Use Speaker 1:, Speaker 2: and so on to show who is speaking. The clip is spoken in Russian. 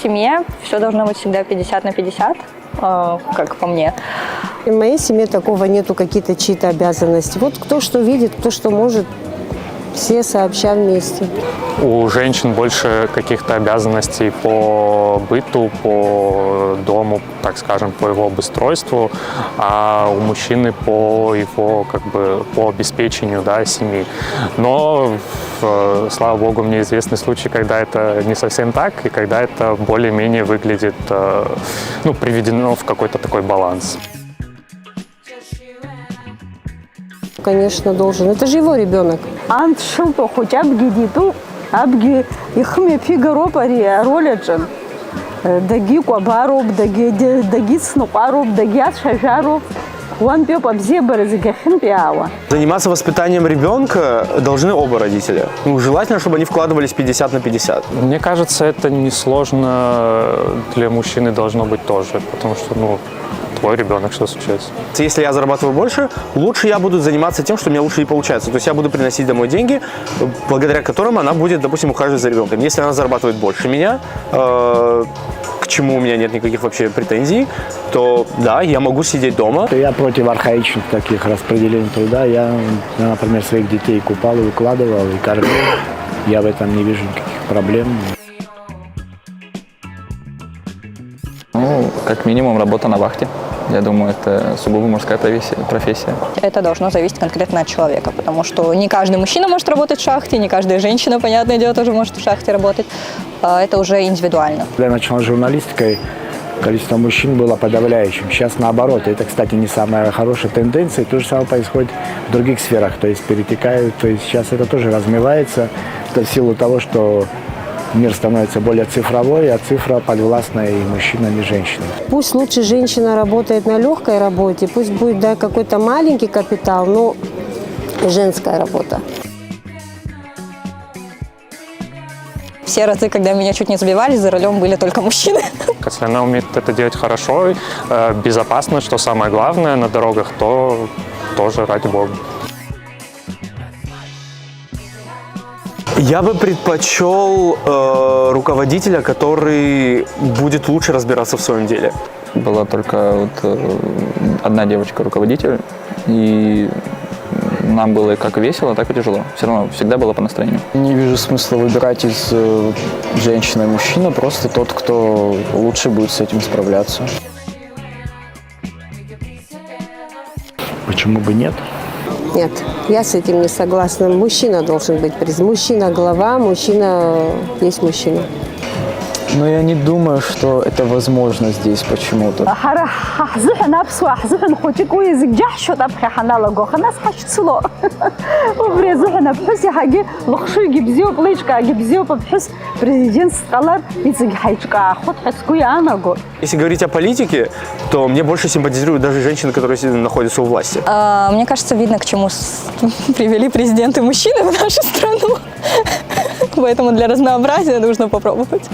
Speaker 1: семье все должно быть всегда 50 на 50, как по мне.
Speaker 2: В моей семье такого нету, какие-то чьи-то обязанности. Вот кто что видит, кто что может, все сообща вместе.
Speaker 3: У женщин больше каких-то обязанностей по быту, по дому, так скажем, по его обустройству, а у мужчины по его, по обеспечению, да, семьи. Но, слава богу, мне известны случаи, когда это не совсем так, и когда это более-менее выглядит, приведено в какой-то такой баланс.
Speaker 2: Конечно, должен. Это же его ребенок.
Speaker 4: Заниматься воспитанием ребенка должны оба родителя. Желательно, чтобы они вкладывались 50 на 50.
Speaker 3: Мне кажется, это несложно для мужчины должно быть тоже, потому что, твой ребенок, что случается.
Speaker 4: Если я зарабатываю больше, лучше я буду заниматься тем, что у меня лучше и получается. То есть я буду приносить домой деньги, благодаря которым она будет, допустим, ухаживать за ребенком. Если она зарабатывает больше меня, к чему у меня нет никаких вообще претензий, то да, я могу сидеть дома.
Speaker 5: Я против архаичных таких распределений труда. Я, например, своих детей купал и укладывал, и кормил. Я в этом не вижу никаких проблем.
Speaker 6: Как минимум, работа на вахте. Я думаю, это сугубо мужская профессия.
Speaker 1: Это должно зависеть конкретно от человека, потому что не каждый мужчина может работать в шахте, не каждая женщина, понятное дело, тоже может в шахте работать. Это уже индивидуально.
Speaker 5: Когда я начал журналистикой, количество мужчин было подавляющим. Сейчас наоборот. Это, кстати, не самая хорошая тенденция. То же самое происходит в других сферах. То есть перетекают. То есть сейчас это тоже размывается. Это в силу того, что мир становится более цифровой, а цифра подвластна и мужчинам, и женщинам.
Speaker 2: Пусть лучше женщина работает на легкой работе, пусть будет какой-то маленький капитал, но женская работа.
Speaker 1: Все разы, когда меня чуть не сбивали, за рулем были только мужчины.
Speaker 3: Если она умеет это делать хорошо, безопасно, что самое главное на дорогах, то тоже ради бога.
Speaker 4: Я бы предпочел руководителя, который будет лучше разбираться в своем деле.
Speaker 6: Была только одна девочка-руководитель, и нам было как весело, так и тяжело. Все равно всегда было по настроению.
Speaker 7: Не вижу смысла выбирать из женщины и мужчины, просто тот, кто лучше будет с этим справляться.
Speaker 5: Почему бы нет?
Speaker 2: Нет, я с этим не согласна. Мужчина должен быть признан. Мужчина глава, мужчина есть мужчина.
Speaker 7: Но я не думаю, что это возможно здесь почему-то.
Speaker 4: Если говорить о политике, то мне больше симпатизируют даже женщины, которые находятся у власти.
Speaker 1: Мне кажется, видно, к чему привели президенты мужчины в нашу страну. Поэтому для разнообразия нужно попробовать.